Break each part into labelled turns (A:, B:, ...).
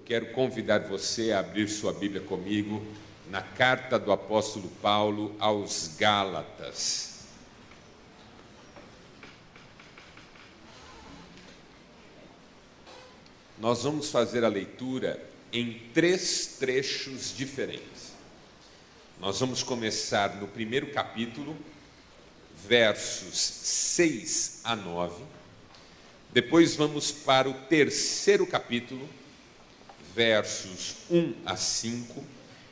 A: quero convidar você a abrir sua Bíblia comigo na carta do apóstolo Paulo aos Gálatas. Nós vamos fazer a leitura em 3 trechos diferentes. Nós vamos começar no primeiro capítulo, versos 6 a 9. Depois vamos para o terceiro capítulo, versos 1 a 5.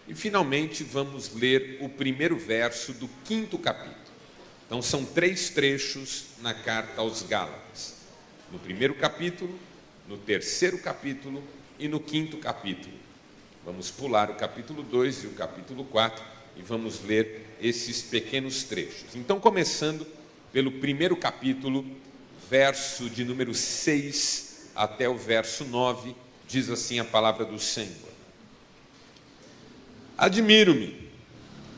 A: E finalmente vamos ler o primeiro verso do 5º capítulo. Então são 3 trechos na carta aos Gálatas. No primeiro capítulo, no terceiro capítulo e no 5º capítulo. Vamos pular o capítulo 2 e o capítulo 4 e vamos ler esses pequenos trechos. Então, começando pelo primeiro capítulo, verso de número 6 até o verso 9, diz assim a palavra do Senhor. Admiro-me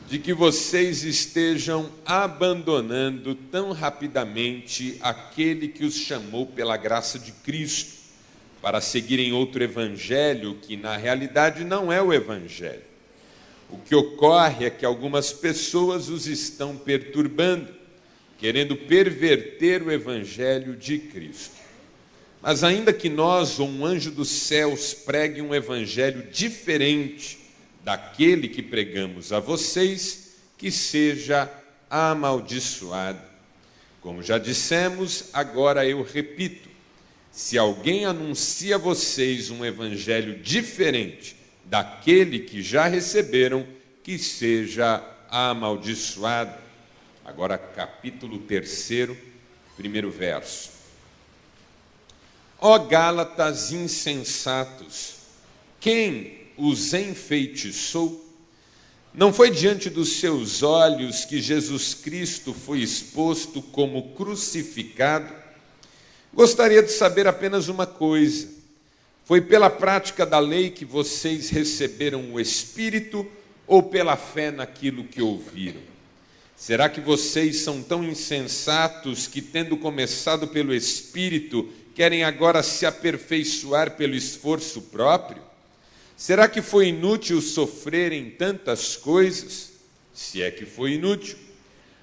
A: de que vocês estejam abandonando tão rapidamente aquele que os chamou pela graça de Cristo, para seguirem outro evangelho que na realidade não é o evangelho. O que ocorre é que algumas pessoas os estão perturbando, querendo perverter o evangelho de Cristo. Mas ainda que nós ou um anjo dos céus pregue um evangelho diferente daquele que pregamos a vocês, que seja amaldiçoado. Como já dissemos, agora eu repito. Se alguém anuncia a vocês um evangelho diferente daquele que já receberam, que seja amaldiçoado. Agora, capítulo 3, primeiro verso. Ó Gálatas insensatos, quem os enfeitiçou? Não foi diante dos seus olhos que Jesus Cristo foi exposto como crucificado? Gostaria de saber apenas uma coisa: foi pela prática da lei que vocês receberam o Espírito ou pela fé naquilo que ouviram? Será que vocês são tão insensatos que, tendo começado pelo Espírito, querem agora se aperfeiçoar pelo esforço próprio? Será que foi inútil sofrerem tantas coisas? Se é que foi inútil.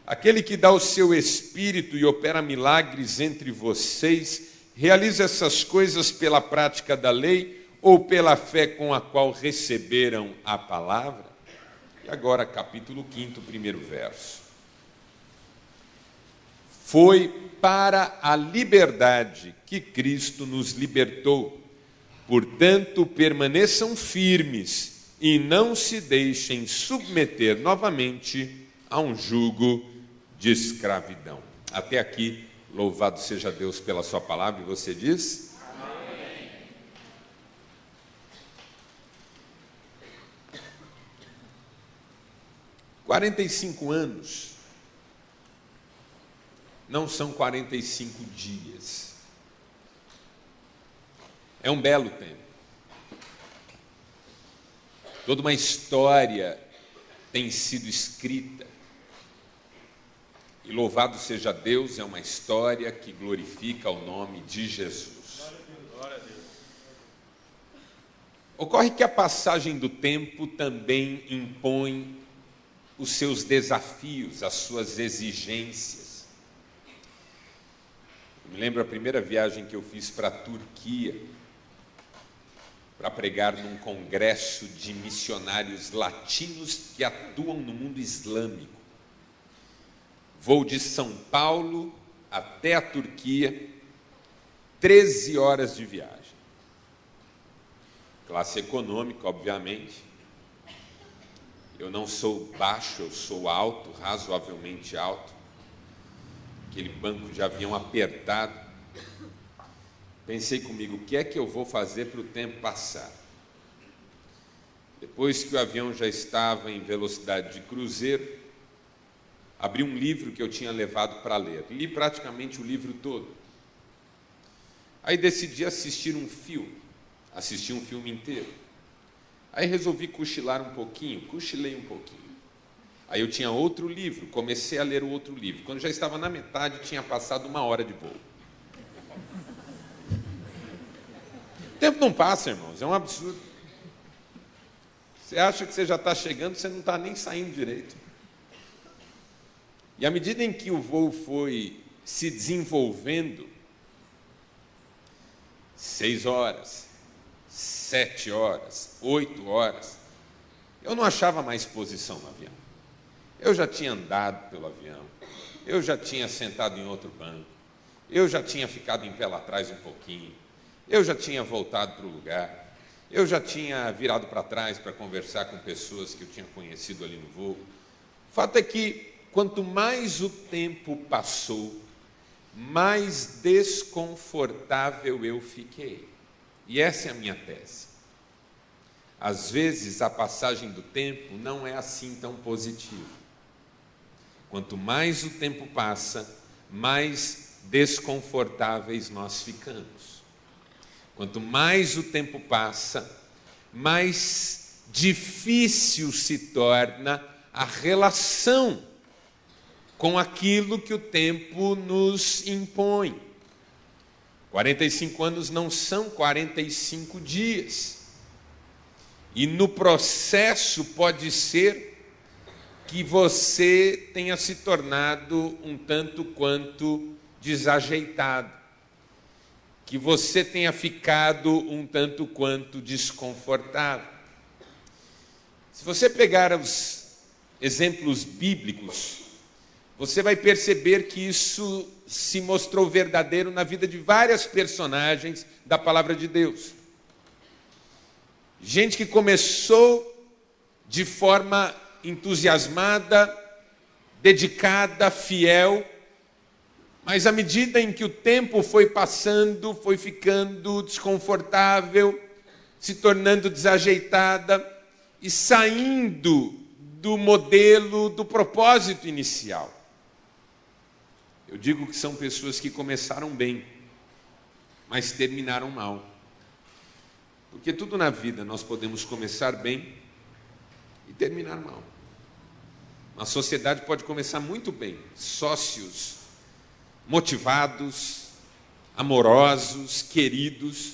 A: Aquele que dá o seu Espírito e opera milagres entre vocês, realiza essas coisas pela prática da lei ou pela fé com a qual receberam a palavra? E agora, capítulo 5, primeiro verso. Foi para a liberdade que Cristo nos libertou. Portanto, permaneçam firmes e não se deixem submeter novamente a um jugo de escravidão. Até aqui, louvado seja Deus pela sua palavra, e você diz? Amém. 45 anos não são 45 dias. É um belo tempo. Toda uma história tem sido escrita. E louvado seja Deus, é uma história que glorifica o nome de Jesus. Glória a Deus. Ocorre que a passagem do tempo também impõe os seus desafios, as suas exigências. Eu me lembro a primeira viagem que eu fiz para a Turquia, para pregar num congresso de missionários latinos que atuam no mundo islâmico. Voo de São Paulo até a Turquia, 13 horas de viagem. Classe econômica, obviamente. Eu não sou baixo, eu sou alto, razoavelmente alto. Aquele banco de avião apertado. Pensei comigo, o que é que eu vou fazer para o tempo passar? Depois que o avião já estava em velocidade de cruzeiro, abri um livro que eu tinha levado para ler. Li praticamente o livro todo. Aí decidi assistir um filme. Assisti um filme inteiro. Aí resolvi cochilar um pouquinho. Cochilei um pouquinho. Aí eu tinha outro livro. Comecei a ler o outro livro. Quando já estava na metade, tinha passado 1 hora de voo. tempo não passa, irmãos, é um absurdo. Você acha que você já está chegando, você não está nem saindo direito. E à medida em que o voo foi se desenvolvendo, 6 horas, 7 horas, 8 horas, eu não achava mais posição no avião. Eu já tinha andado pelo avião, eu já tinha sentado em outro banco, eu já tinha ficado em pé lá atrás um pouquinho, eu já tinha voltado para o lugar, eu já tinha virado para trás para conversar com pessoas que eu tinha conhecido ali no voo. O fato é que, quanto mais o tempo passou, mais desconfortável eu fiquei. E essa é a minha tese. Às vezes, a passagem do tempo não é assim tão positiva. Quanto mais o tempo passa, mais desconfortáveis nós ficamos. Quanto mais o tempo passa, mais difícil se torna a relação com aquilo que o tempo nos impõe. 45 anos não são 45 dias. E no processo pode ser que você tenha se tornado um tanto quanto desajeitado, que você tenha ficado um tanto quanto desconfortável. Se você pegar os exemplos bíblicos, você vai perceber que isso se mostrou verdadeiro na vida de várias personagens da palavra de Deus. Gente que começou de forma entusiasmada, dedicada, fiel, mas à medida em que o tempo foi passando, foi ficando desconfortável, se tornando desajeitada e saindo do modelo, do propósito inicial. Eu digo que são pessoas que começaram bem, mas terminaram mal. Porque tudo na vida nós podemos começar bem e terminar mal. Uma sociedade pode começar muito bem, sócios motivados, amorosos, queridos,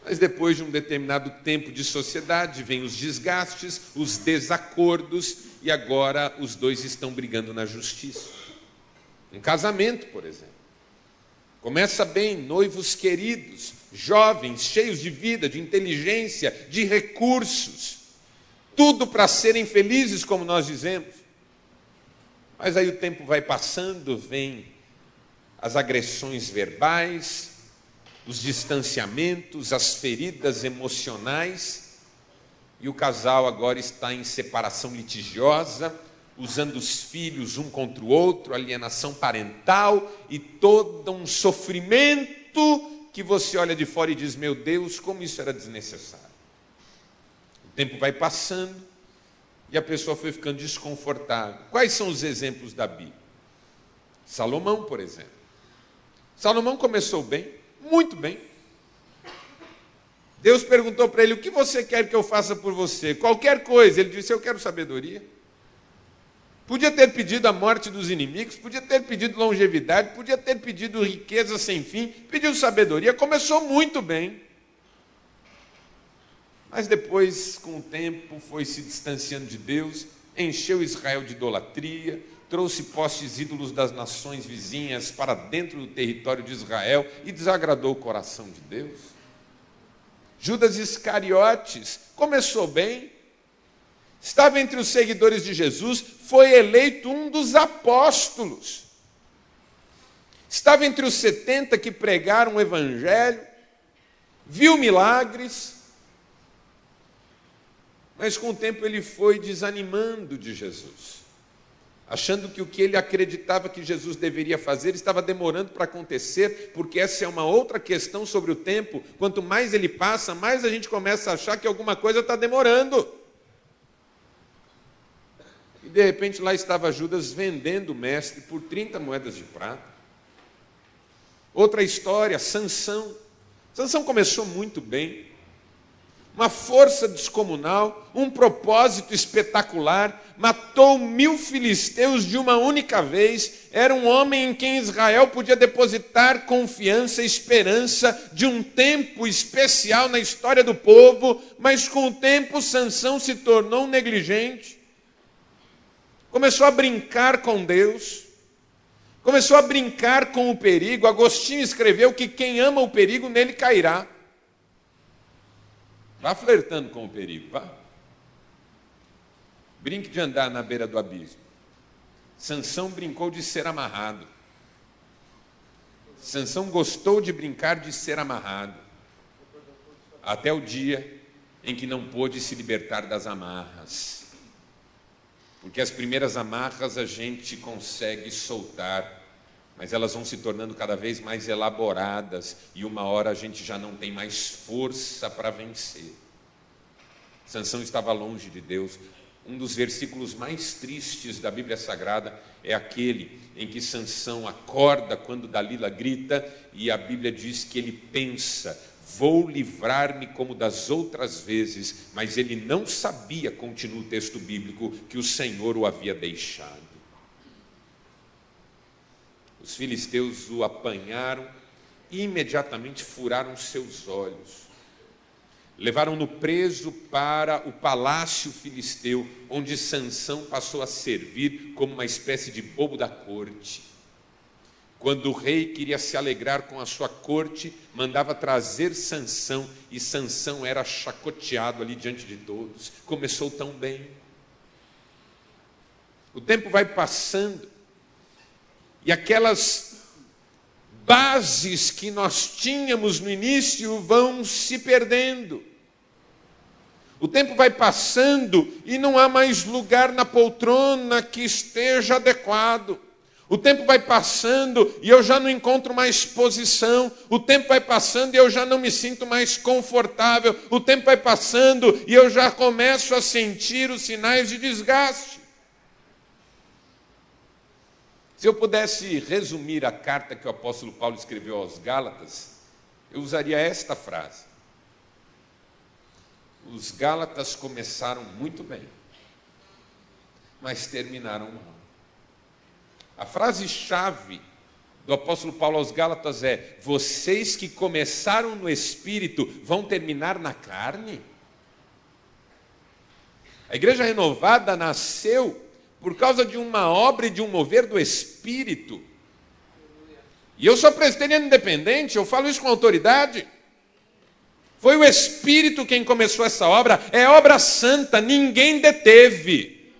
A: mas depois de um determinado tempo de sociedade, vêm os desgastes, os desacordos, e agora os dois estão brigando na justiça. Um casamento, por exemplo. Começa bem, noivos queridos, jovens, cheios de vida, de inteligência, de recursos, tudo para serem felizes, como nós dizemos. Mas aí o tempo vai passando, vem as agressões verbais, os distanciamentos, as feridas emocionais, e o casal agora está em separação litigiosa, usando os filhos um contra o outro, alienação parental e todo um sofrimento que você olha de fora e diz: meu Deus, como isso era desnecessário. O tempo vai passando e a pessoa foi ficando desconfortável. Quais são os exemplos da Bíblia? Salomão, por exemplo. Salomão começou bem, muito bem. Deus perguntou para ele: o que você quer que eu faça por você? Qualquer coisa. Ele disse: eu quero sabedoria. Podia ter pedido a morte dos inimigos, podia ter pedido longevidade, podia ter pedido riqueza sem fim, pediu sabedoria, começou muito bem. Mas depois, com o tempo, foi se distanciando de Deus, encheu Israel de idolatria, trouxe postes ídolos das nações vizinhas para dentro do território de Israel e desagradou o coração de Deus. Judas Iscariotes começou bem, estava entre os seguidores de Jesus, foi eleito um dos apóstolos. Estava entre os 70 que pregaram o evangelho, viu milagres, mas com o tempo ele foi desanimando de Jesus, achando que o que ele acreditava que Jesus deveria fazer estava demorando para acontecer, porque essa é uma outra questão sobre o tempo. Quanto mais ele passa, mais a gente começa a achar que alguma coisa está demorando. E de repente lá estava Judas vendendo o mestre por 30 moedas de prata. Outra história, Sansão. Sansão começou muito bem, uma força descomunal, um propósito espetacular, matou 1000 filisteus de uma única vez, era um homem em quem Israel podia depositar confiança e esperança de um tempo especial na história do povo, mas com o tempo Sansão se tornou um negligente, começou a brincar com Deus, começou a brincar com o perigo. Agostinho escreveu que quem ama o perigo nele cairá. Vá flertando com o perigo, vá. Brinque de andar na beira do abismo. Sansão brincou de ser amarrado. Sansão gostou de brincar de ser amarrado. Até o dia em que não pôde se libertar das amarras. Porque as primeiras amarras a gente consegue soltar, mas elas vão se tornando cada vez mais elaboradas, e uma hora a gente já não tem mais força para vencer. Sansão estava longe de Deus. Um dos versículos mais tristes da Bíblia Sagrada é aquele em que Sansão acorda quando Dalila grita, e a Bíblia diz que ele pensa: vou livrar-me como das outras vezes, mas ele não sabia, continua o texto bíblico, que o Senhor o havia deixado. Os filisteus o apanharam e imediatamente furaram seus olhos. Levaram-no preso para o palácio filisteu, onde Sansão passou a servir como uma espécie de bobo da corte. Quando o rei queria se alegrar com a sua corte, mandava trazer Sansão, e Sansão era chacoteado ali diante de todos. Começou tão bem. O tempo vai passando, e aquelas bases que nós tínhamos no início vão se perdendo. O tempo vai passando e não há mais lugar na poltrona que esteja adequado. O tempo vai passando e eu já não encontro mais posição. O tempo vai passando e eu já não me sinto mais confortável. O tempo vai passando e eu já começo a sentir os sinais de desgaste. Se eu pudesse resumir a carta que o apóstolo Paulo escreveu aos Gálatas, eu usaria esta frase: os Gálatas começaram muito bem, mas terminaram mal. A frase-chave do apóstolo Paulo aos Gálatas é: vocês que começaram no Espírito vão terminar na carne? A Igreja Renovada nasceu por causa de uma obra e de um mover do Espírito. E eu sou presbiteriano independente, eu falo isso com autoridade. Foi o Espírito quem começou essa obra, é obra santa, ninguém deteve.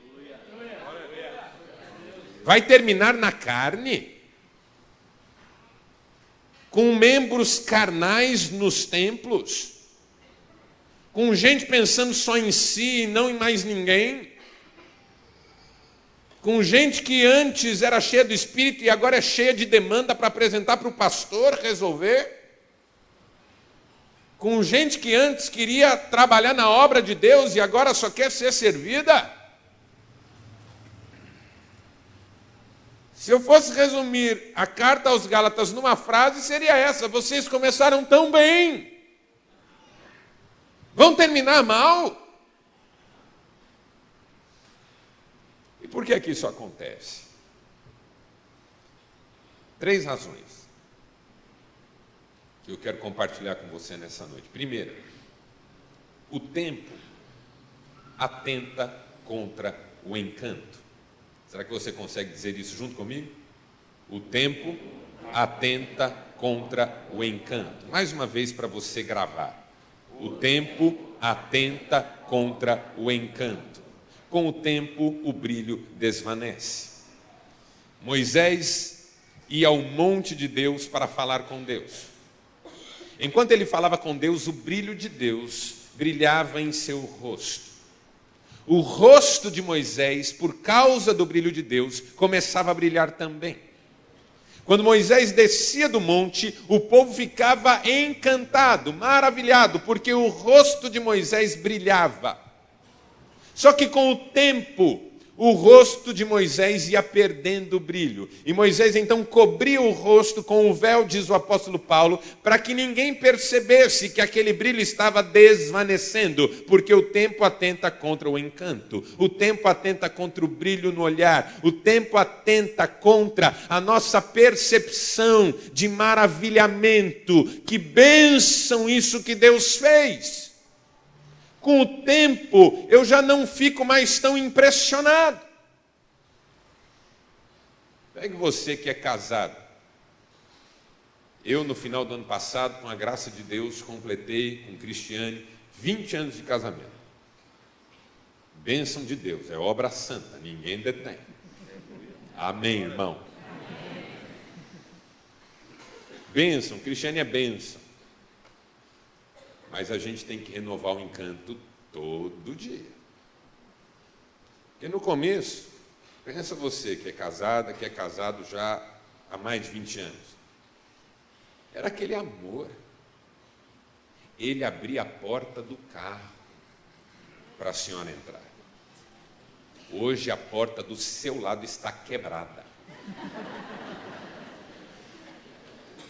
A: Vai terminar na carne? Com membros carnais nos templos? Com gente pensando só em si e não em mais ninguém? Com gente que antes era cheia do Espírito e agora é cheia de demanda para apresentar para o pastor resolver? Com gente que antes queria trabalhar na obra de Deus e agora só quer ser servida? Se eu fosse resumir a carta aos Gálatas numa frase, seria essa: vocês começaram tão bem, vão terminar mal? E por que isso acontece? 3 razões que eu quero compartilhar com você nessa noite. Primeiro, o tempo atenta contra o encanto. Será que você consegue dizer isso junto comigo? O tempo atenta contra o encanto. Mais uma vez para você gravar. O tempo atenta contra o encanto. Com o tempo, o brilho desvanece. Moisés ia ao monte de Deus para falar com Deus. Enquanto ele falava com Deus, o brilho de Deus brilhava em seu rosto. O rosto de Moisés, por causa do brilho de Deus, começava a brilhar também. Quando Moisés descia do monte, o povo ficava encantado, maravilhado, porque o rosto de Moisés brilhava. Só que com o tempo, o rosto de Moisés ia perdendo o brilho. E Moisés então cobria o rosto com o véu, diz o apóstolo Paulo, para que ninguém percebesse que aquele brilho estava desvanecendo, porque o tempo atenta contra o encanto, o tempo atenta contra o brilho no olhar, o tempo atenta contra a nossa percepção de maravilhamento. Que bênção isso que Deus fez! Com o tempo, eu já não fico mais tão impressionado. Pegue você que é casado. Eu, no final do ano passado, com a graça de Deus, completei com Cristiane 20 anos de casamento. Bênção de Deus, é obra santa, ninguém detém. Amém, irmão? Bênção, Cristiane é bênção. Mas a gente tem que renovar o encanto todo dia. Porque no começo, pensa você que é casada, que é casado já há mais de 20 anos. Era aquele amor. Ele abria a porta do carro para a senhora entrar. Hoje a porta do seu lado está quebrada.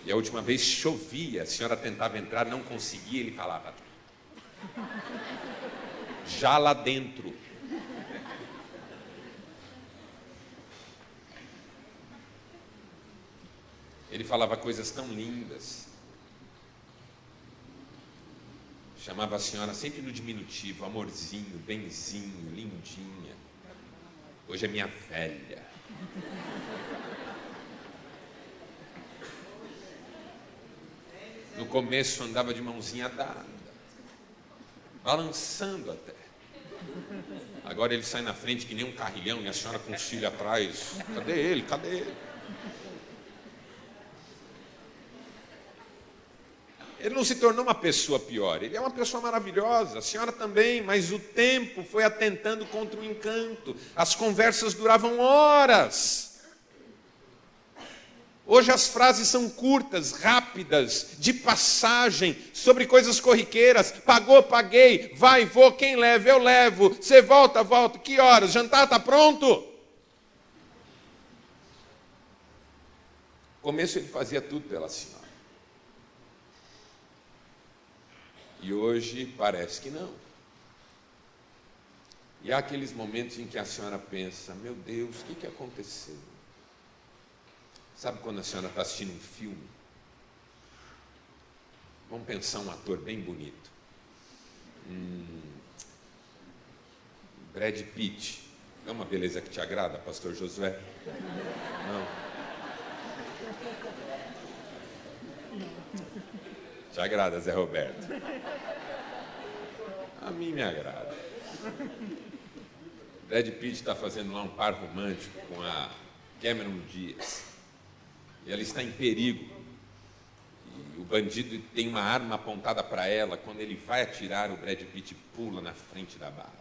A: E a última vez chovia, a senhora tentava entrar, não conseguia, ele falava. Já lá dentro. Ele falava coisas tão lindas. Chamava a senhora sempre no diminutivo, amorzinho, benzinho, lindinha. Hoje é minha velha. No começo andava de mãozinha dada, balançando até. Agora ele sai na frente que nem um carrilhão e a senhora com os filhos atrás. Cadê ele? Cadê ele? Ele não se tornou uma pessoa pior, ele é uma pessoa maravilhosa, a senhora também, mas o tempo foi atentando contra o encanto. As conversas duravam horas. Hoje as frases são curtas, rápidas, de passagem, sobre coisas corriqueiras. Pagou, paguei, vai, vou, quem leva, eu levo. Você volta, volto, que horas? Jantar está pronto? No começo ele fazia tudo pela senhora. E hoje parece que não. E há aqueles momentos em que a senhora pensa, meu Deus, o que aconteceu? Sabe quando a senhora está assistindo um filme? Vamos pensar um ator bem bonito. Brad Pitt. É uma beleza que te agrada, pastor Josué? Não. Te agrada, Zé Roberto? A mim me agrada. Brad Pitt está fazendo lá um par romântico com a Cameron Diaz. E ela está em perigo. E o bandido tem uma arma apontada para ela. Quando ele vai atirar, o Brad Pitt pula na frente da bala.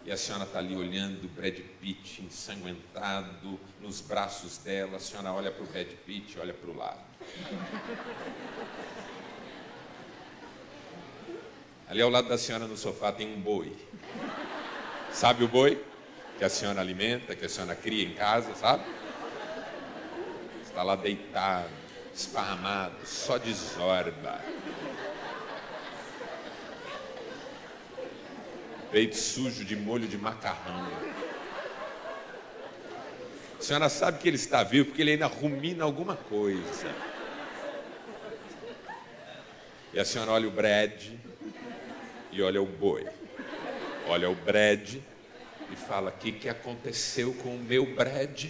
A: E a senhora está ali olhando o Brad Pitt ensanguentado nos braços dela. A senhora olha para o Brad Pitt e olha para o lado. Ali ao lado da senhora no sofá tem um boi. Sabe o boi? Que a senhora alimenta, que a senhora cria em casa, sabe? Está lá deitado, esparramado, só de zorba. Peito sujo de molho de macarrão. A senhora sabe que ele está vivo porque ele ainda rumina alguma coisa. E a senhora olha o Brad e olha o boi. Olha o Brad e fala, o que aconteceu com o meu Brad?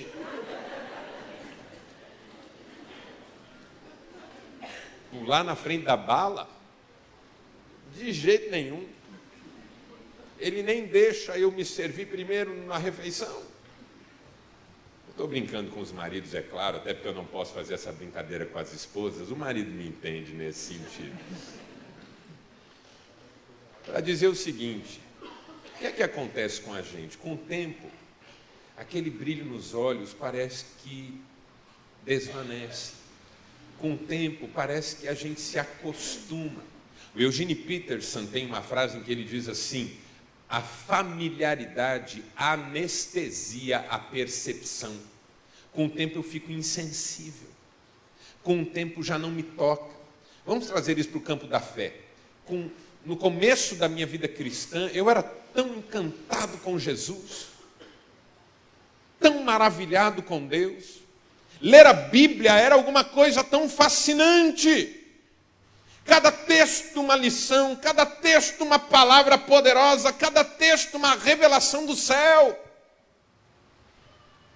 A: Pular na frente da bala? De jeito nenhum. Ele nem deixa eu me servir primeiro na refeição. Estou brincando com os maridos, é claro, até porque eu não posso fazer essa brincadeira com as esposas. O marido me entende nesse sentido. Para dizer o seguinte, o que acontece com a gente? Com o tempo, aquele brilho nos olhos parece que desvanece. Com o tempo, parece que a gente se acostuma. O Eugene Peterson tem uma frase em que ele diz assim, A familiaridade anestesia a percepção. Com o tempo eu fico insensível. Com o tempo já não me toca. Vamos trazer isso para o campo da fé. No começo da minha vida cristã, eu era tão encantado com Jesus, tão maravilhado com Deus. Ler a Bíblia era alguma coisa tão fascinante. Cada texto uma lição, cada texto uma palavra poderosa, cada texto uma revelação do céu.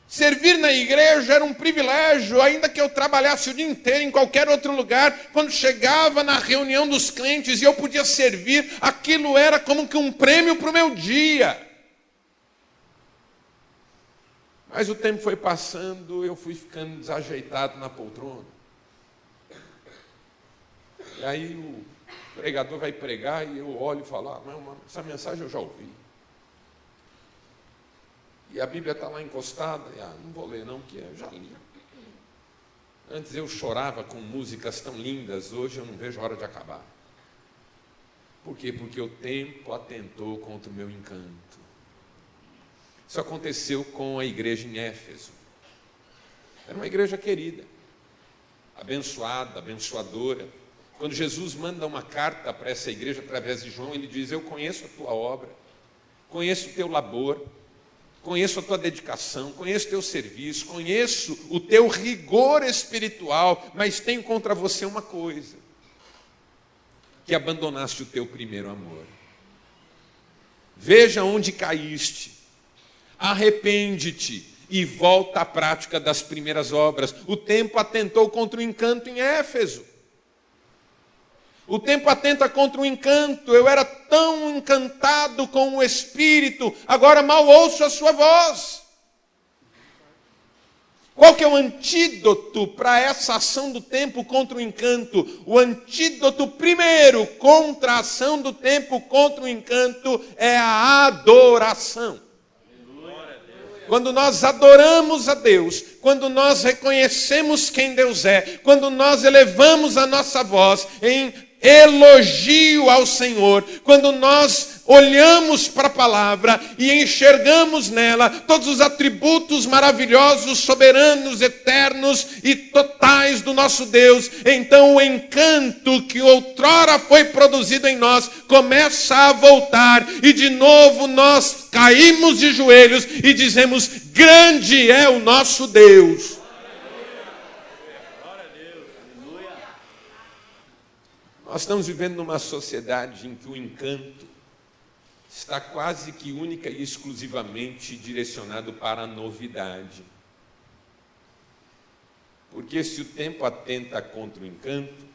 A: Servir na igreja era um privilégio, ainda que eu trabalhasse o dia inteiro em qualquer outro lugar. Quando chegava na reunião dos crentes e eu podia servir, aquilo era como que um prêmio para o meu dia. Mas o tempo foi passando, eu fui ficando desajeitado na poltrona. E aí o pregador vai pregar e eu olho e falo, essa mensagem eu já ouvi. E a Bíblia está lá encostada, não vou ler não, porque eu já li. Antes eu chorava com músicas tão lindas, hoje eu não vejo a hora de acabar. Por quê? Porque o tempo atentou contra o meu encanto. Isso aconteceu com a igreja em Éfeso. Era uma igreja querida, abençoada, abençoadora. Quando Jesus manda uma carta para essa igreja através de João, ele diz, eu conheço a tua obra, conheço o teu labor, conheço a tua dedicação, conheço o teu serviço, conheço o teu rigor espiritual, mas tenho contra você uma coisa, que abandonaste o teu primeiro amor. Veja onde caíste, arrepende-te e volta à prática das primeiras obras. O tempo atentou contra o encanto em Éfeso. O tempo atenta contra o encanto. Eu era tão encantado com o Espírito, agora mal ouço a sua voz. Qual que é o antídoto para essa ação do tempo contra o encanto? O antídoto primeiro contra a ação do tempo contra o encanto é a adoração. Quando nós adoramos a Deus, quando nós reconhecemos quem Deus é, quando nós elevamos a nossa voz em elogio ao Senhor, quando nós olhamos para a palavra e enxergamos nela todos os atributos maravilhosos, soberanos, eternos e totais do nosso Deus, então o encanto que outrora foi produzido em nós começa a voltar e de novo nós caímos de joelhos e dizemos, grande é o nosso Deus. Nós estamos vivendo numa sociedade em que o encanto está quase que única e exclusivamente direcionado para a novidade. Porque se o tempo atenta contra o encanto,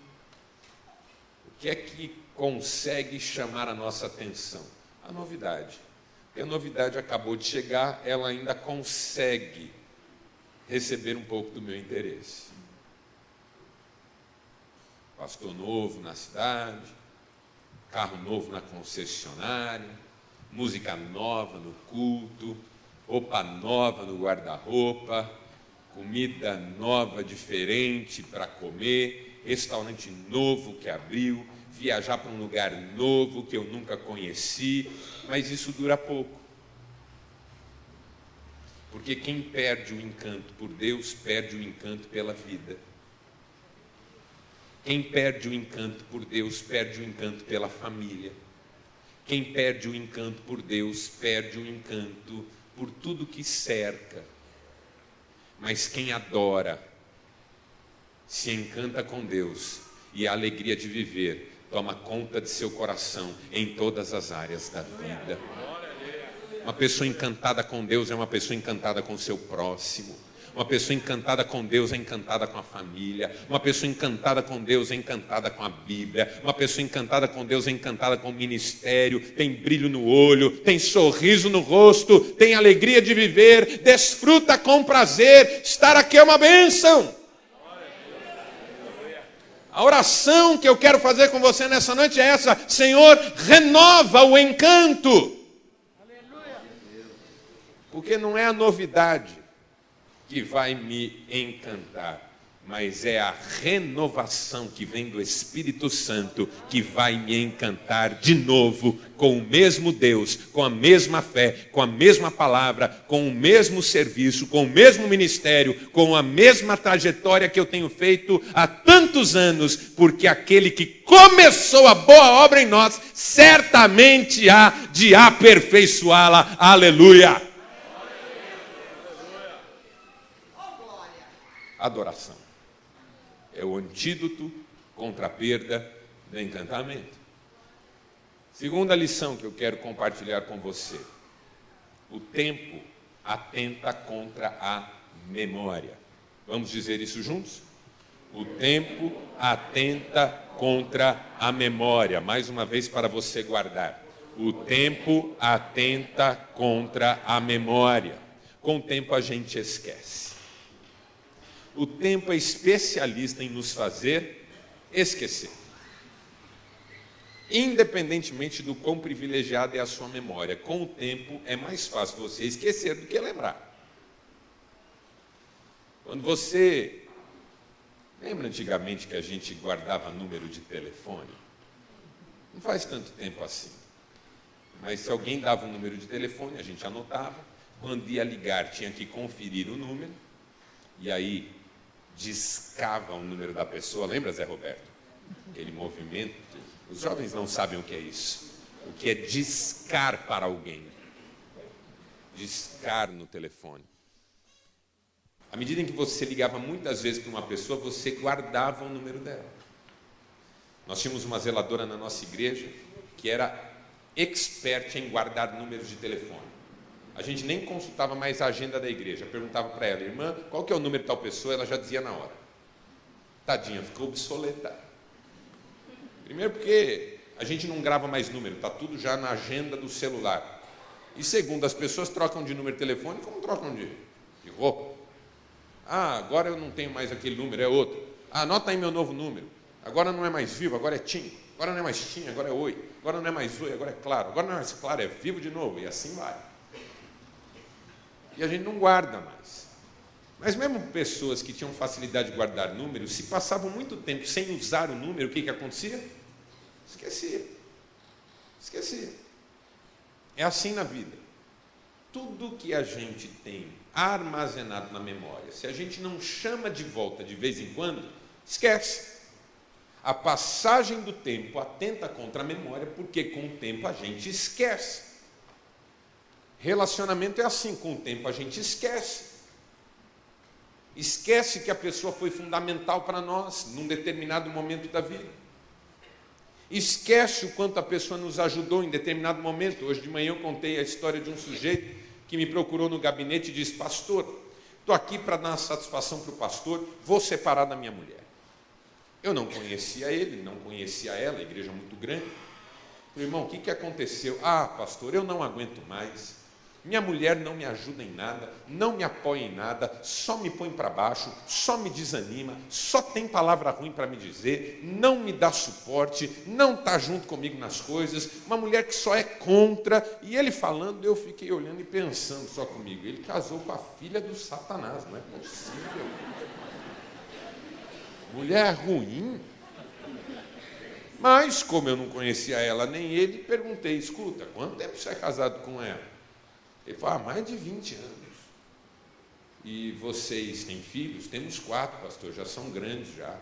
A: o que é que consegue chamar a nossa atenção? A novidade. Porque a novidade acabou de chegar, ela ainda consegue receber um pouco do meu interesse. Pastor novo na cidade, carro novo na concessionária, música nova no culto, roupa nova no guarda-roupa, comida nova, diferente para comer, restaurante novo que abriu, viajar para um lugar novo que eu nunca conheci, mas isso dura pouco. Porque quem perde o encanto por Deus, perde o encanto pela vida. Quem perde o encanto por Deus, perde o encanto pela família. Quem perde o encanto por Deus, perde o encanto por tudo que cerca. Mas quem adora, se encanta com Deus e a alegria de viver toma conta de seu coração em todas as áreas da vida. Uma pessoa encantada com Deus é uma pessoa encantada com o seu próximo. Uma pessoa encantada com Deus é encantada com a família. Uma pessoa encantada com Deus é encantada com a Bíblia. Uma pessoa encantada com Deus é encantada com o ministério. Tem brilho no olho, tem sorriso no rosto, tem alegria de viver, desfruta com prazer. Estar aqui é uma bênção. A oração que eu quero fazer com você nessa noite é essa: Senhor, renova o encanto. Porque não é a novidade que vai me encantar, mas é a renovação que vem do Espírito Santo que vai me encantar de novo com o mesmo Deus, com a mesma fé, com a mesma palavra, com o mesmo serviço, com o mesmo ministério, com a mesma trajetória que eu tenho feito há tantos anos, porque aquele que começou a boa obra em nós, certamente há de aperfeiçoá-la. Aleluia! Adoração é o antídoto contra a perda do encantamento. Segunda lição que eu quero compartilhar com você: o tempo atenta contra a memória. Vamos dizer isso juntos? O tempo atenta contra a memória. Mais uma vez para você guardar. O tempo atenta contra a memória. Com o tempo a gente esquece. O tempo é especialista em nos fazer esquecer. Independentemente do quão privilegiada é a sua memória, com o tempo é mais fácil você esquecer do que lembrar. Quando você... Lembra antigamente que a gente guardava número de telefone? Não faz tanto tempo assim. Mas se alguém dava um número de telefone, a gente anotava. Quando ia ligar, tinha que conferir o número. E aí... discava o número da pessoa, lembra, Zé Roberto? Aquele movimento, os jovens não sabem o que é isso, o que é discar para alguém, discar no telefone. À medida em que você ligava muitas vezes para uma pessoa, você guardava o número dela. Nós tínhamos uma zeladora na nossa igreja, que era expert em guardar números de telefone. A gente nem consultava mais a agenda da igreja, perguntava para ela: irmã, qual que é o número de tal pessoa? Ela já dizia na hora. Tadinha, ficou obsoleta. Primeiro porque a gente não grava mais número, está tudo já na agenda do celular. E segundo, as pessoas trocam de número de telefone como trocam de roupa. Ah, agora eu não tenho mais aquele número, é outro. Ah, anota aí meu novo número. Agora não é mais Vivo, agora é TIM. Agora não é mais TIM, agora é Oi. Agora não é mais Oi, agora é Claro. Agora não é mais Claro, é Vivo de novo. E assim vai. E a gente não guarda mais. Mas mesmo pessoas que tinham facilidade de guardar números, se passavam muito tempo sem usar o número, o que acontecia? Esquecia. É assim na vida. Tudo que a gente tem armazenado na memória, se a gente não chama de volta de vez em quando, esquece. A passagem do tempo atenta contra a memória, porque com o tempo a gente esquece. Relacionamento é assim, com o tempo a gente esquece. Esquece que a pessoa foi fundamental para nós num determinado momento da vida. Esquece o quanto a pessoa nos ajudou em determinado momento. Hoje de manhã eu contei a história de um sujeito que me procurou no gabinete e disse: pastor, estou aqui para dar uma satisfação para o pastor, vou separar da minha mulher. Eu não conhecia ele, não conhecia ela, a igreja é muito grande. Falei: irmão, o que aconteceu? Ah, pastor, eu não aguento mais. Minha mulher não me ajuda em nada, não me apoia em nada, só me põe para baixo, só me desanima, só tem palavra ruim para me dizer, não me dá suporte, não está junto comigo nas coisas, uma mulher que só é contra. E ele falando, eu fiquei olhando e pensando só comigo: ele casou com a filha do Satanás, não é possível. Mulher ruim. Mas, como eu não conhecia ela nem ele, perguntei: escuta, quanto tempo você é casado com ela? Ele falou: mais de 20 anos. E vocês têm filhos? Temos 4, pastor, já são grandes já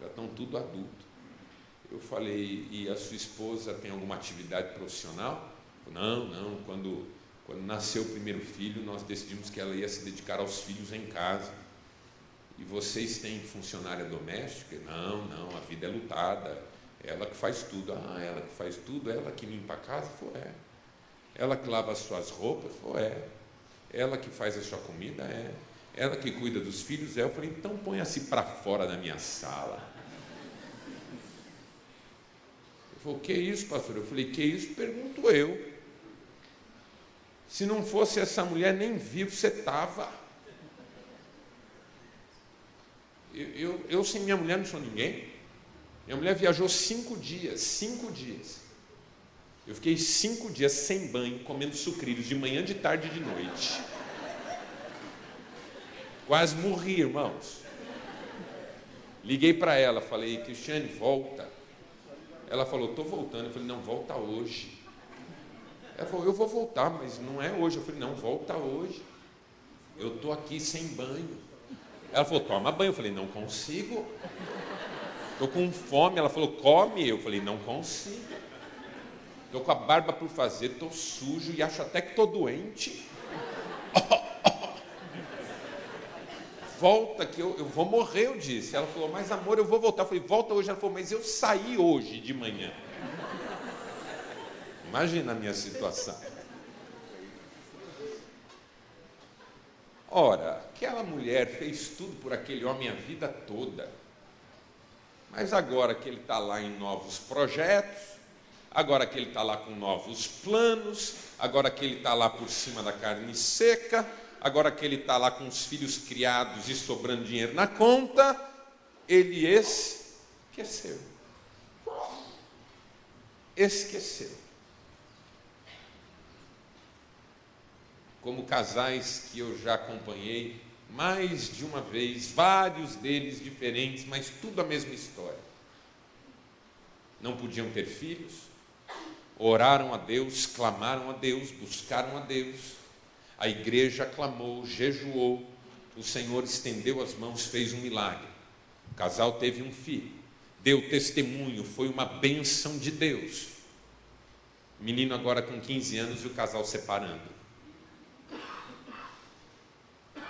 A: estão tudo adulto. Eu falei: e a sua esposa tem alguma atividade profissional? Ele falou: não, quando nasceu o primeiro filho, nós decidimos que ela ia se dedicar aos filhos em casa. E vocês têm funcionária doméstica? Não, a vida é lutada, ela que faz tudo. Ah, ela que faz tudo, ela que limpa a casa? Foi, é. Ela que lava as suas roupas? Foi, é. Ela que faz a sua comida? É. Ela que cuida dos filhos? É. Eu falei: então ponha-se para fora da minha sala. Ele falou: que isso, pastor? Eu falei: que isso? Pergunto eu. Se não fosse essa mulher, nem vivo você estava. Eu sem minha mulher não sou ninguém. Minha mulher viajou 5 dias, 5 dias. Eu fiquei 5 dias sem banho, comendo sucrilhos de manhã, de tarde e de noite. Quase morri, irmãos. Liguei para ela, falei, Cristiane, volta. Ela falou, estou voltando. Eu falei, não, volta hoje. Ela falou, eu vou voltar, mas não é hoje. Eu falei, não, volta hoje. Eu estou aqui sem banho. Ela falou, toma banho. Eu falei, não consigo. Estou com fome. Ela falou, come. Eu falei, não consigo. Estou com a barba por fazer, estou sujo e acho até que estou doente. Volta que eu vou morrer, eu disse. Ela falou, mas amor, eu vou voltar. Eu falei, volta hoje. Ela falou, mas eu saí hoje de manhã. Imagina a minha situação. Ora, aquela mulher fez tudo por aquele homem a vida toda. Mas agora que ele está lá em novos projetos, agora que ele está lá com novos planos, agora que ele está lá por cima da carne seca, agora que ele está lá com os filhos criados e sobrando dinheiro na conta, ele esqueceu. Esqueceu. Como casais que eu já acompanhei mais de uma vez, vários deles diferentes, mas tudo a mesma história. Não podiam ter filhos, oraram a Deus, clamaram a Deus, buscaram a Deus. A igreja clamou, jejuou, o Senhor estendeu as mãos, fez um milagre. O casal teve um filho, deu testemunho, foi uma bênção de Deus. O menino agora com 15 anos e o casal separando.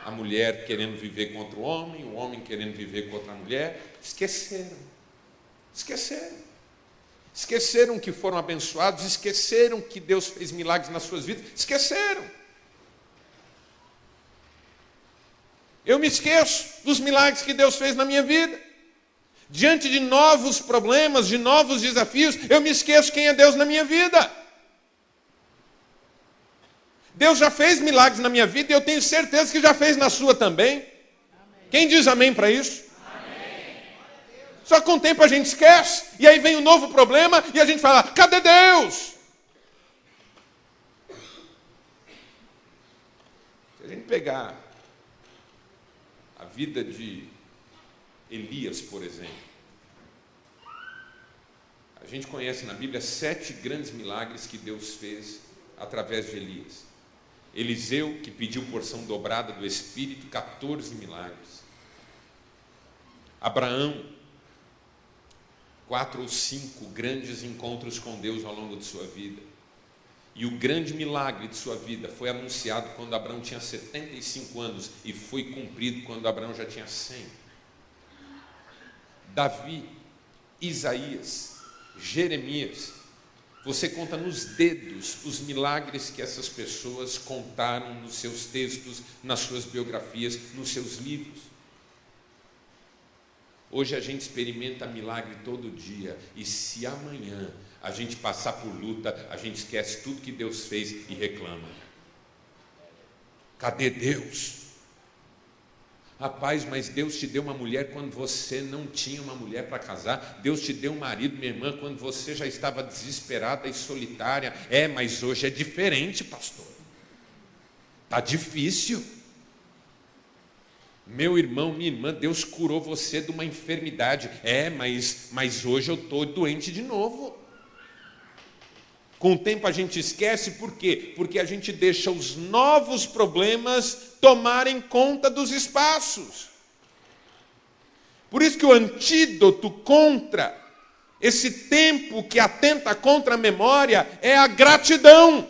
A: A mulher querendo viver contra o homem querendo viver contra a mulher. Esqueceram. Esqueceram que foram abençoados, esqueceram que Deus fez milagres nas suas vidas, esqueceram. Eu me esqueço dos milagres que Deus fez na minha vida. Diante de novos problemas, de novos desafios, eu me esqueço quem é Deus na minha vida. Deus já fez milagres na minha vida e eu tenho certeza que já fez na sua também. Amém. Quem diz amém para isso? Amém. Só que com o tempo a gente esquece, e aí vem um novo problema e a gente fala, cadê Deus? Se a gente pegar a vida de Elias, por exemplo, a gente conhece na Bíblia 7 grandes milagres que Deus fez através de Elias. Eliseu, que pediu porção dobrada do Espírito, 14 milagres. Abraão, 4 ou 5 grandes encontros com Deus ao longo de sua vida. E o grande milagre de sua vida foi anunciado quando Abraão tinha 75 anos e foi cumprido quando Abraão já tinha 100. Davi, Isaías, Jeremias, você conta nos dedos os milagres que essas pessoas contaram nos seus textos, nas suas biografias, nos seus livros. Hoje a gente experimenta milagre todo dia, e se amanhã a gente passar por luta, a gente esquece tudo que Deus fez e reclama. Cadê Deus? Rapaz, mas Deus te deu uma mulher quando você não tinha uma mulher para casar. Deus te deu um marido, minha irmã, quando você já estava desesperada e solitária. Mas hoje é diferente, pastor. Está difícil. Meu irmão, minha irmã, Deus curou você de uma enfermidade. Mas hoje eu estou doente de novo. Com o tempo a gente esquece, por quê? Porque a gente deixa os novos problemas tomarem conta dos espaços. Por isso que o antídoto contra esse tempo que atenta contra a memória é a gratidão.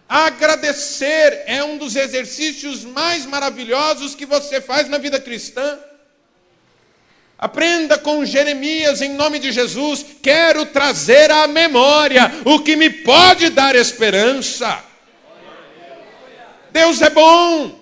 A: Agradecer é um dos exercícios mais maravilhosos que você faz na vida cristã. Aprenda com Jeremias, em nome de Jesus. Quero trazer à memória o que me pode dar esperança. Deus é bom.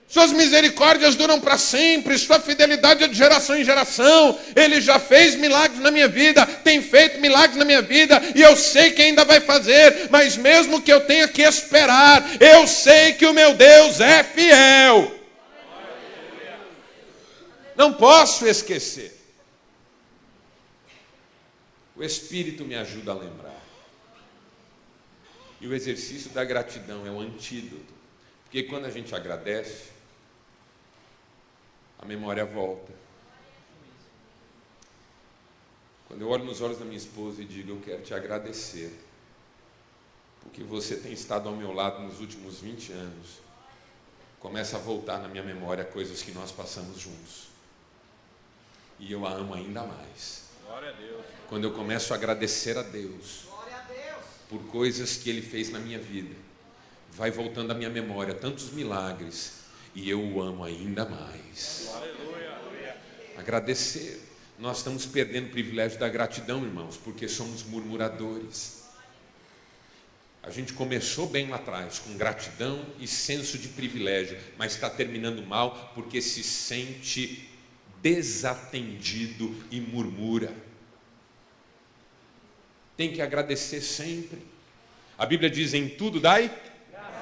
A: Suas misericórdias duram para sempre. Sua fidelidade é de geração em geração. Ele já fez milagres na minha vida. Tem feito milagres na minha vida. E eu sei que ainda vai fazer. Mas mesmo que eu tenha que esperar, eu sei que o meu Deus é fiel. Não posso esquecer. O Espírito me ajuda a lembrar. E o exercício da gratidão é o antídoto. Porque quando a gente agradece, a memória volta. Quando eu olho nos olhos da minha esposa e digo, eu quero te agradecer, porque você tem estado ao meu lado nos últimos 20 anos, começa a voltar na minha memória coisas que nós passamos juntos. E eu a amo ainda mais.
B: Glória a Deus.
A: Quando eu começo a agradecer a Deus por coisas que Ele fez na minha vida, vai voltando à minha memória tantos milagres, e eu o amo ainda mais.
B: Aleluia.
A: Agradecer. Nós estamos perdendo o privilégio da gratidão, irmãos, porque somos murmuradores. A gente começou bem lá atrás, com gratidão e senso de privilégio, mas está terminando mal porque se sente desatendido e murmura. Tem que agradecer sempre. A Bíblia diz, em tudo dai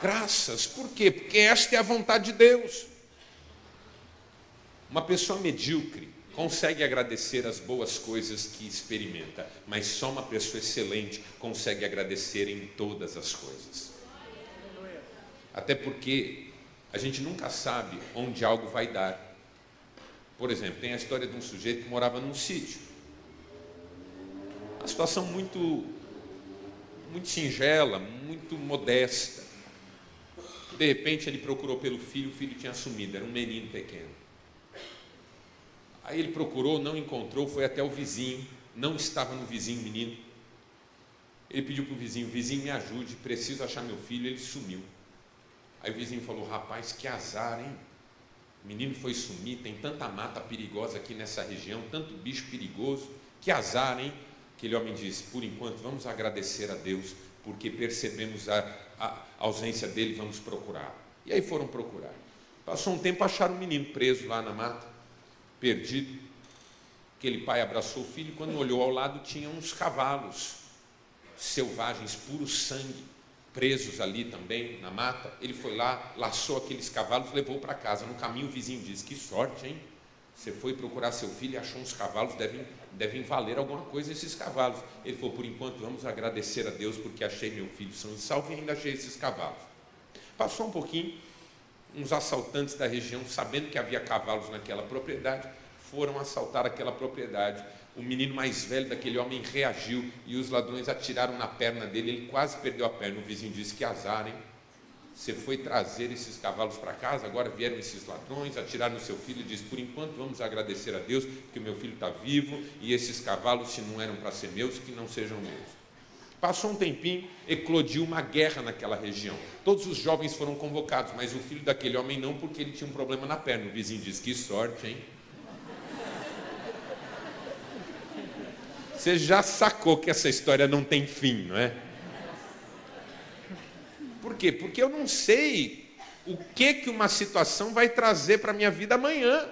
A: graças. Por quê? Porque esta é a vontade de Deus. Uma pessoa medíocre consegue agradecer as boas coisas que experimenta, mas só uma pessoa excelente consegue agradecer em todas as coisas. Até porque a gente nunca sabe onde algo vai dar. Por exemplo, tem a história de um sujeito que morava num sítio. Uma situação muito singela, muito modesta. De repente ele procurou pelo filho, o filho tinha sumido, era um menino pequeno. Aí ele procurou, não encontrou, foi até o vizinho, não estava no vizinho o menino. Ele pediu para o vizinho, me ajude, preciso achar meu filho, ele sumiu. Aí o vizinho falou, rapaz, que azar, hein? O menino foi sumir, tem tanta mata perigosa aqui nessa região, tanto bicho perigoso, que azar, hein? Aquele homem disse, por enquanto vamos agradecer a Deus, porque percebemos a ausência dele, vamos procurar. E aí foram procurar. Passou um tempo, acharam o menino preso lá na mata, perdido. Aquele pai abraçou o filho, quando olhou ao lado tinha uns cavalos selvagens, puro sangue, presos ali também na mata. Ele foi lá, laçou aqueles cavalos, levou para casa. No caminho o vizinho disse, que sorte, hein? Você foi procurar seu filho e achou uns cavalos, devem valer alguma coisa esses cavalos. Ele falou, por enquanto vamos agradecer a Deus porque achei meu filho são e salvo e ainda achei esses cavalos. Passou um pouquinho, uns assaltantes da região, sabendo que havia cavalos naquela propriedade, foram assaltar aquela propriedade. O menino mais velho daquele homem reagiu e os ladrões atiraram na perna dele, ele quase perdeu a perna. O vizinho disse, que azar, hein? Você foi trazer esses cavalos para casa, agora vieram esses ladrões, atiraram no seu filho e disse, por enquanto vamos agradecer a Deus, que o meu filho está vivo e esses cavalos, se não eram para ser meus, que não sejam meus. Passou um tempinho, eclodiu uma guerra naquela região. Todos os jovens foram convocados, mas o filho daquele homem não, porque ele tinha um problema na perna. O vizinho disse, que sorte, hein? Você já sacou que essa história não tem fim, não é? Por quê? Porque eu não sei o que uma situação vai trazer para a minha vida amanhã.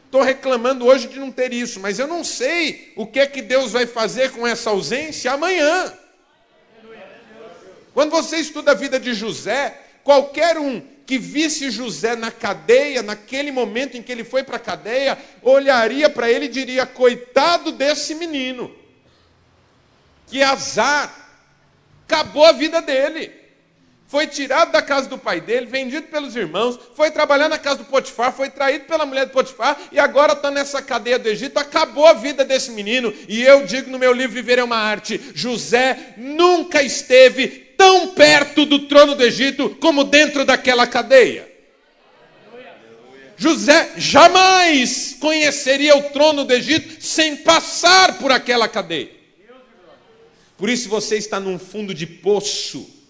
A: Estou reclamando hoje de não ter isso, mas eu não sei o que Deus vai fazer com essa ausência amanhã. Quando você estuda a vida de José, qualquer um que visse José na cadeia, naquele momento em que ele foi para a cadeia, olharia para ele e diria, coitado desse menino, que azar, acabou a vida dele. Foi tirado da casa do pai dele, vendido pelos irmãos, foi trabalhar na casa do Potifar, foi traído pela mulher do Potifar e agora está nessa cadeia do Egito. Acabou a vida desse menino. E eu digo no meu livro Viver é uma Arte, José nunca esteve tão perto do trono do Egito como dentro daquela cadeia. José jamais conheceria o trono do Egito sem passar por aquela cadeia. Por isso você está num fundo de poço.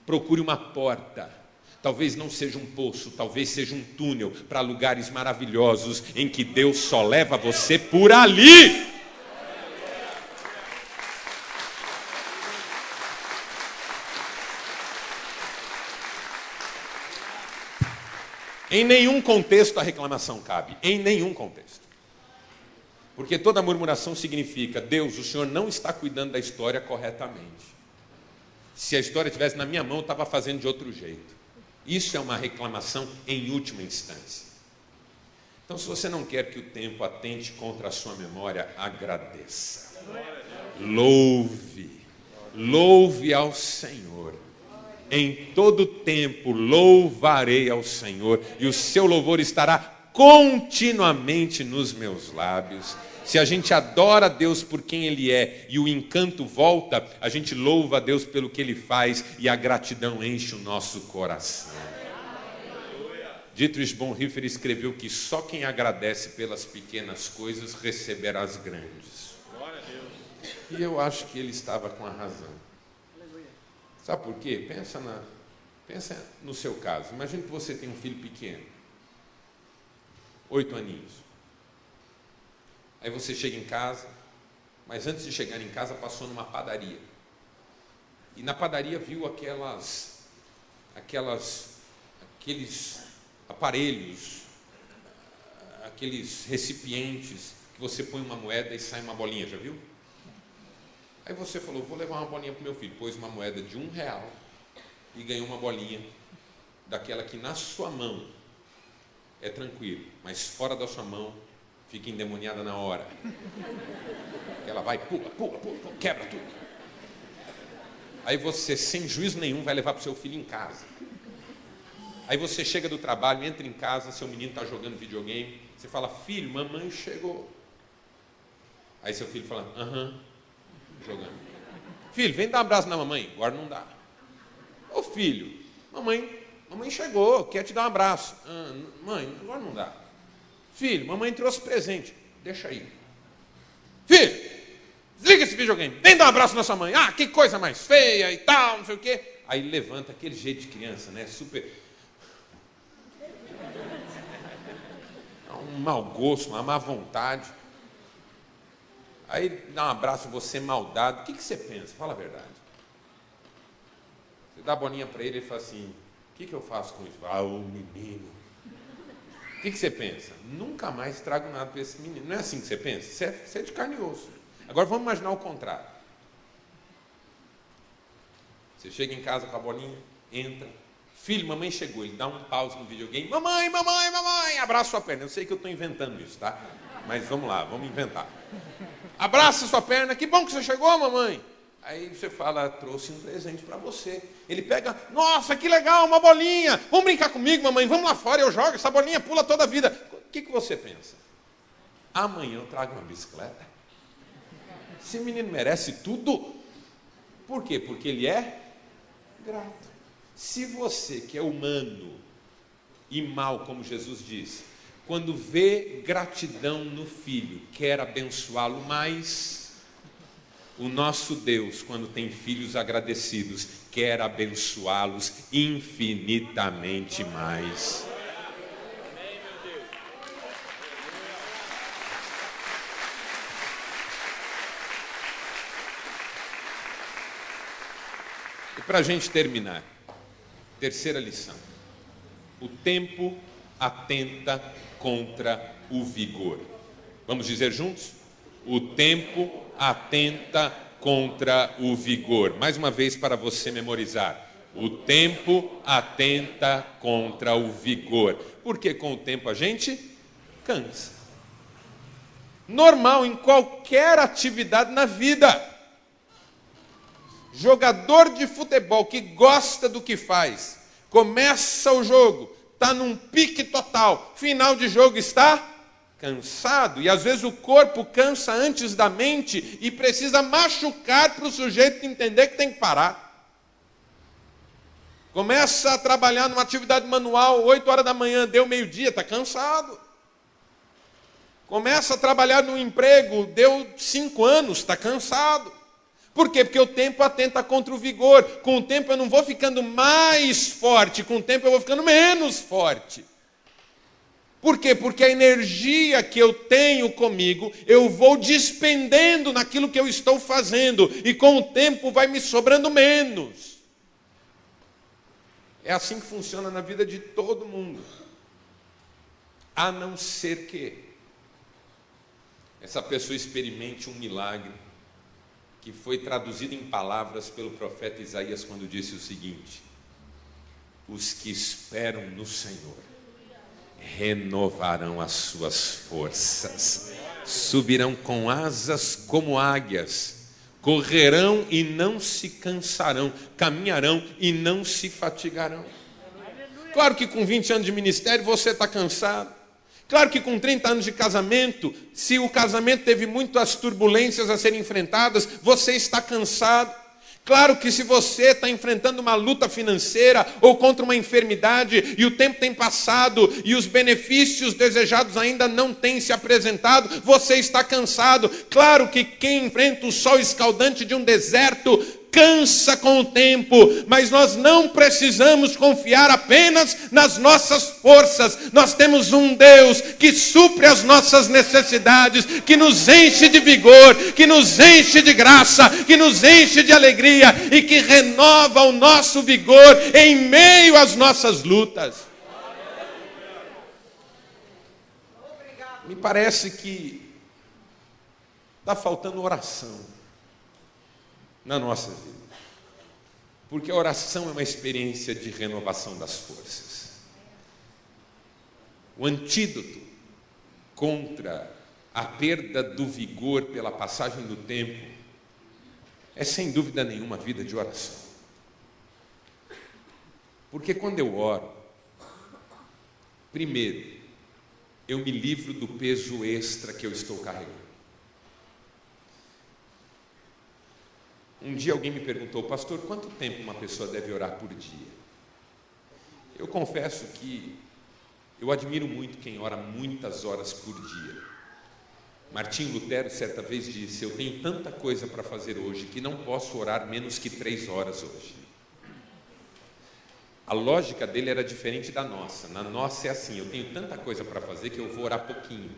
A: Procure uma porta, talvez não seja um poço, talvez seja um túnel para lugares maravilhosos em que Deus só leva você por ali. Em nenhum contexto a reclamação cabe, em nenhum contexto. Porque toda murmuração significa, Deus, o Senhor não está cuidando da história corretamente. Se a história estivesse na minha mão, eu estava fazendo de outro jeito. Isso é uma reclamação em última instância. Então, se você não quer que o tempo atente contra a sua memória, agradeça. Louve ao Senhor. Em todo tempo louvarei ao Senhor, e o seu louvor estará continuamente nos meus lábios. Se a gente adora a Deus por quem Ele é e o encanto volta, a gente louva a Deus pelo que Ele faz e a gratidão enche o nosso coração. Dietrich Bonhoeffer escreveu que só quem agradece pelas pequenas coisas receberá as grandes. E eu acho que ele estava com a razão. Sabe por quê? Pensa no seu caso. Imagina que você tem um filho pequeno, 8 aninhos. Aí você chega em casa, mas antes de chegar em casa passou numa padaria. E na padaria viu aqueles aparelhos, aqueles recipientes que você põe uma moeda e sai uma bolinha, já viu? Aí você falou, vou levar uma bolinha para o meu filho. Pôs uma moeda de R$1 e ganhou uma bolinha daquela que na sua mão é tranquilo, mas fora da sua mão fica endemoniada na hora. Ela vai, pula, quebra tudo. Aí você, sem juízo nenhum, vai levar para o seu filho em casa. Aí você chega do trabalho, entra em casa, seu menino está jogando videogame, você fala, filho, mamãe chegou. Aí seu filho fala, aham, jogando. Filho, vem dar um abraço na mamãe. Agora não dá. Ô filho, mamãe chegou, quer te dar um abraço. Mãe, agora não dá. Filho, mamãe trouxe presente. Deixa aí. Filho, desliga esse videogame. Vem dar um abraço na sua mãe. Ah, que coisa mais feia e tal, não sei o quê. Aí levanta aquele jeito de criança, né? Super... um mau gosto, uma má vontade. Aí dá um abraço, você maldado. O que você pensa? Fala a verdade. Você dá a bolinha para ele e fala assim, o que eu faço com isso? Ah, o menino. O que você pensa? Nunca mais trago nada para esse menino. Não é assim que você pensa? Você é de carne e osso. Agora vamos imaginar o contrário. Você chega em casa com a bolinha, entra. Filho, mamãe chegou. Ele dá um pause no videogame. Mamãe, abraça sua perna. Eu sei que eu estou inventando isso, tá? Mas vamos lá, vamos inventar. Abraça sua perna. Que bom que você chegou, mamãe. Aí você fala, trouxe um presente para você. Ele pega, nossa, que legal, uma bolinha. Vamos brincar comigo, mamãe. Vamos lá fora, eu jogo. Essa bolinha pula toda a vida. O que você pensa? Amanhã eu trago uma bicicleta. Esse menino merece tudo. Por quê? Porque ele é grato. Se você, que é humano e mau, como Jesus disse, quando vê gratidão no filho, quer abençoá-lo mais, o nosso Deus, quando tem filhos agradecidos, quer abençoá-los infinitamente mais. E para a gente terminar, terceira lição. O tempo atenta contra o vigor. Vamos dizer juntos? O tempo atenta contra o vigor. Mais uma vez para você memorizar. O tempo atenta contra o vigor. Porque com o tempo a gente cansa. Normal em qualquer atividade na vida. Jogador de futebol que gosta do que faz, começa o jogo, está num pique total, final de jogo está cansado, e às vezes o corpo cansa antes da mente e precisa machucar para o sujeito entender que tem que parar. Começa a trabalhar numa atividade manual, 8 horas da manhã, deu meio-dia, está cansado. Começa a trabalhar num emprego, deu 5 anos, está cansado. Por quê? Porque o tempo atenta contra o vigor. Com o tempo eu não vou ficando mais forte, com o tempo eu vou ficando menos forte. Por quê? Porque a energia que eu tenho comigo, eu vou despendendo naquilo que eu estou fazendo, e com o tempo vai me sobrando menos. É assim que funciona na vida de todo mundo. A não ser que essa pessoa experimente um milagre, que foi traduzido em palavras pelo profeta Isaías quando disse o seguinte: os que esperam no Senhor renovarão as suas forças, subirão com asas como águias, correrão e não se cansarão, caminharão e não se fatigarão. Claro que com 20 anos de ministério você está cansado. Claro que com 30 anos de casamento, se o casamento teve muitas turbulências a serem enfrentadas, você está cansado. Claro que se você está enfrentando uma luta financeira ou contra uma enfermidade e o tempo tem passado e os benefícios desejados ainda não têm se apresentado, você está cansado. Claro que quem enfrenta o sol escaldante de um deserto cansa com o tempo, mas nós não precisamos confiar apenas nas nossas forças. Nós temos um Deus que supre as nossas necessidades, que nos enche de vigor, que nos enche de graça, que nos enche de alegria e que renova o nosso vigor em meio às nossas lutas. Me parece que está faltando oração na nossa vida, porque a oração é uma experiência de renovação das forças. O antídoto contra a perda do vigor pela passagem do tempo é, sem dúvida nenhuma, a vida de oração. Porque quando eu oro, primeiro, eu me livro do peso extra que eu estou carregando. Um dia alguém me perguntou: pastor, quanto tempo uma pessoa deve orar por dia? Eu confesso que eu admiro muito quem ora muitas horas por dia. Martinho Lutero certa vez disse: eu tenho tanta coisa para fazer hoje que não posso orar menos que 3 horas hoje. A lógica dele era diferente da nossa. Na nossa é assim: eu tenho tanta coisa para fazer que eu vou orar pouquinho.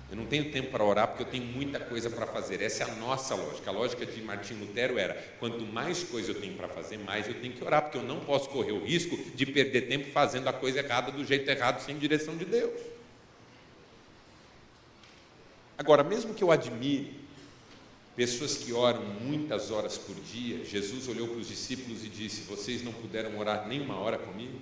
A: Eu não tenho tempo para orar porque eu tenho muita coisa para fazer. Essa é a nossa lógica. A lógica de Martinho Lutero era: quanto mais coisa eu tenho para fazer, mais eu tenho que orar, porque eu não posso correr o risco de perder tempo fazendo a coisa errada do jeito errado, sem direção de Deus. Agora, mesmo que eu admire pessoas que oram muitas horas por dia, Jesus olhou para os discípulos e disse: vocês não puderam orar nem uma hora comigo?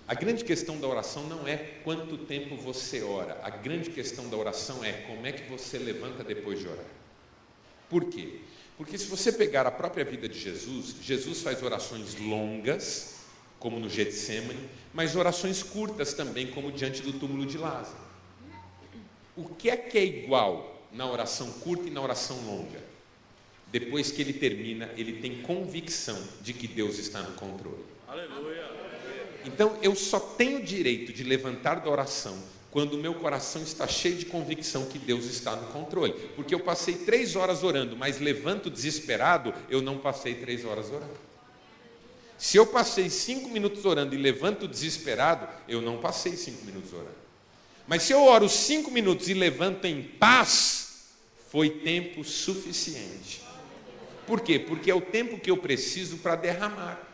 A: A grande questão da oração não é quanto tempo você ora. A grande questão da oração é como é que você levanta depois de orar. Por quê? Porque se você pegar a própria vida de Jesus, Jesus faz orações longas, como no Getsemane, mas orações curtas também, como diante do túmulo de Lázaro. O que é igual na oração curta e na oração longa? Depois que ele termina, ele tem convicção de que Deus está no controle. Aleluia! Então, eu só tenho direito de levantar da oração quando o meu coração está cheio de convicção que Deus está no controle. Porque eu passei 3 horas orando, mas levanto desesperado, eu não passei 3 horas orando. Se eu passei 5 minutos orando e levanto desesperado, eu não passei 5 minutos orando. Mas se eu oro 5 minutos e levanto em paz, foi tempo suficiente. Por quê? Porque é o tempo que eu preciso para derramar.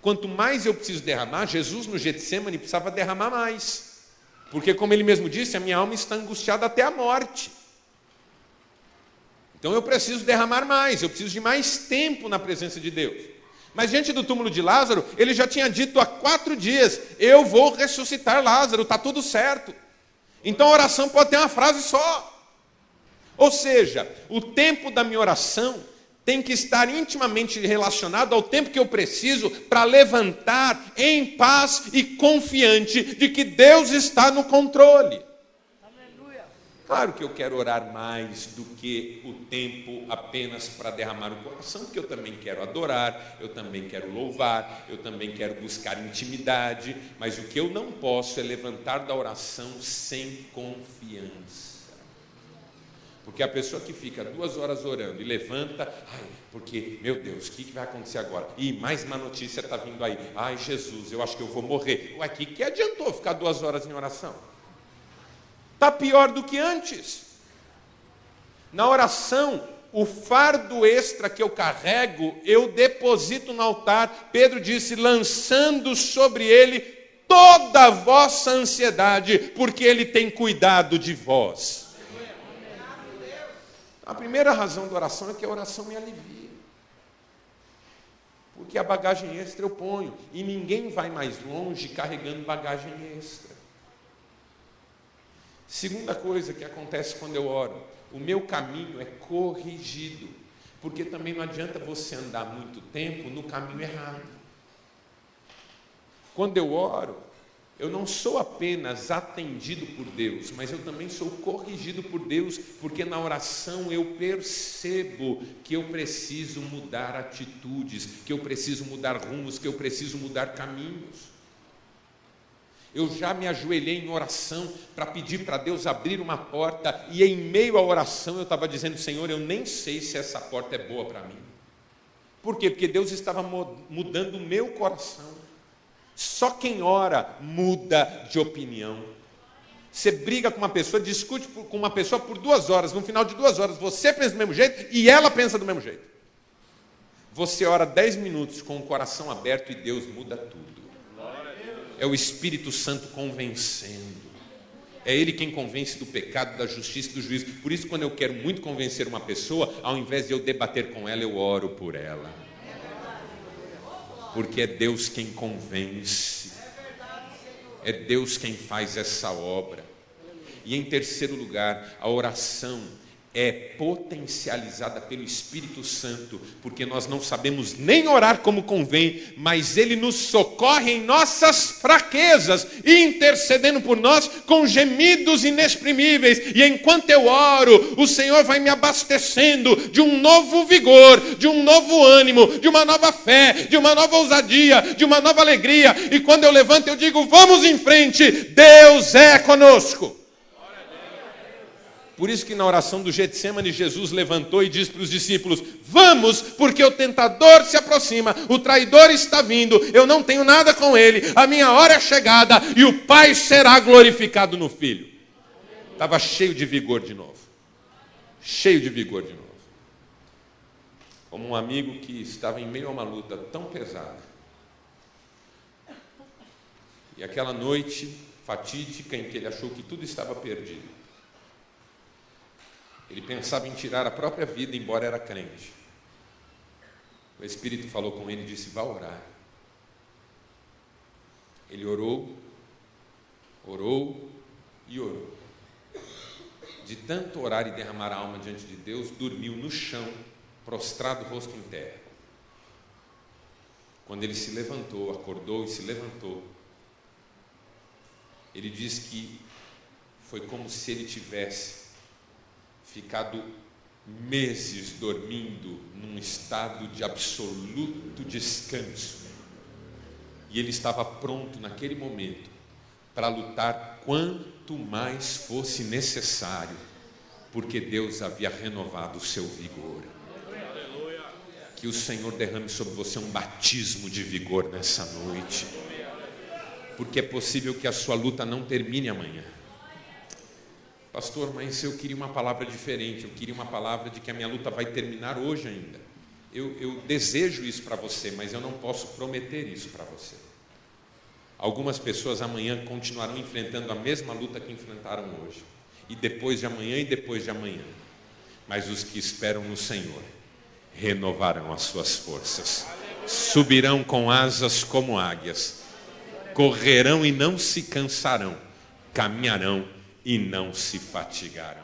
A: Quanto mais eu preciso derramar, Jesus no Getsemane precisava derramar mais. Porque, como ele mesmo disse, a minha alma está angustiada até a morte. Então eu preciso derramar mais, eu preciso de mais tempo na presença de Deus. Mas diante do túmulo de Lázaro, ele já tinha dito há 4 dias: eu vou ressuscitar Lázaro, está tudo certo. Então a oração pode ter uma frase só. Ou seja, o tempo da minha oração tem que estar intimamente relacionado ao tempo que eu preciso para levantar em paz e confiante de que Deus está no controle. Aleluia. Claro que eu quero orar mais do que o tempo apenas para derramar o coração, porque eu também quero adorar, eu também quero louvar, eu também quero buscar intimidade, mas o que eu não posso é levantar da oração sem confiança. Porque a pessoa que fica 2 horas orando e levanta, porque, meu Deus, o que vai acontecer agora? Ih, mais uma notícia está vindo aí. Ai, Jesus, eu acho que eu vou morrer. Ué, que adiantou ficar 2 horas em oração? Está pior do que antes. Na oração, o fardo extra que eu carrego, eu deposito no altar. Pedro disse: lançando sobre ele toda a vossa ansiedade, porque ele tem cuidado de vós. A primeira razão da oração é que a oração me alivia. Porque a bagagem extra eu ponho. E ninguém vai mais longe carregando bagagem extra. Segunda coisa que acontece quando eu oro: o meu caminho é corrigido. Porque também não adianta você andar muito tempo no caminho errado. Quando eu oro, Eu não sou apenas atendido por Deus, mas eu também sou corrigido por Deus, porque na oração eu percebo que eu preciso mudar atitudes, que eu preciso mudar rumos, que eu preciso mudar caminhos. Eu já me ajoelhei em oração para pedir para Deus abrir uma porta, e em meio à oração eu estava dizendo: Senhor, eu nem sei se essa porta é boa para mim. Por quê? Porque Deus estava mudando o meu coração. Só quem ora muda de opinião. Você briga com uma pessoa, discute com uma pessoa por 2 horas, no final de 2 horas você pensa do mesmo jeito e ela pensa do mesmo jeito. Você ora 10 minutos com o coração aberto e Deus muda tudo. É o Espírito Santo convencendo. É Ele quem convence do pecado, da justiça e do juízo. Por isso, quando eu quero muito convencer uma pessoa, ao invés de eu debater com ela, eu oro por ela. Porque é Deus quem convence, é Deus quem faz essa obra. E em terceiro lugar, a oração é potencializada pelo Espírito Santo, porque nós não sabemos nem orar como convém, mas Ele nos socorre em nossas fraquezas, intercedendo por nós com gemidos inexprimíveis. E enquanto eu oro, o Senhor vai me abastecendo de um novo vigor, de um novo ânimo, de uma nova fé, de uma nova ousadia, de uma nova alegria. E quando eu levanto, eu digo: vamos em frente, Deus é conosco. Por isso que na oração do Getsêmani, Jesus levantou e disse para os discípulos: vamos, porque o tentador se aproxima, o traidor está vindo, eu não tenho nada com ele, a minha hora é chegada e o Pai será glorificado no Filho. Estava cheio de vigor de novo. Cheio de vigor de novo. Como um amigo que estava em meio a uma luta tão pesada. E aquela noite fatídica em que ele achou que tudo estava perdido. Ele pensava em tirar a própria vida, embora era crente. O Espírito falou com ele e disse: vá orar. Ele orou, orou e orou. De tanto orar e derramar a alma diante de Deus, dormiu no chão, prostrado, rosto em terra. Quando ele se levantou, acordou e se levantou, ele diz que foi como se ele tivesse ficado meses dormindo num estado de absoluto descanso. E ele estava pronto naquele momento para lutar quanto mais fosse necessário, porque Deus havia renovado o seu vigor. Que o Senhor derrame sobre você um batismo de vigor nessa noite, porque é possível que a sua luta não termine amanhã. Pastor, mas eu queria uma palavra diferente, eu queria uma palavra de que a minha luta vai terminar hoje ainda. Eu desejo isso para você, mas eu não posso prometer isso para você. Algumas pessoas amanhã continuarão enfrentando a mesma luta que enfrentaram hoje, e depois de amanhã e depois de amanhã. Mas os que esperam no Senhor renovarão as suas forças, subirão com asas como águias, correrão e não se cansarão, caminharão e não se fatigarão.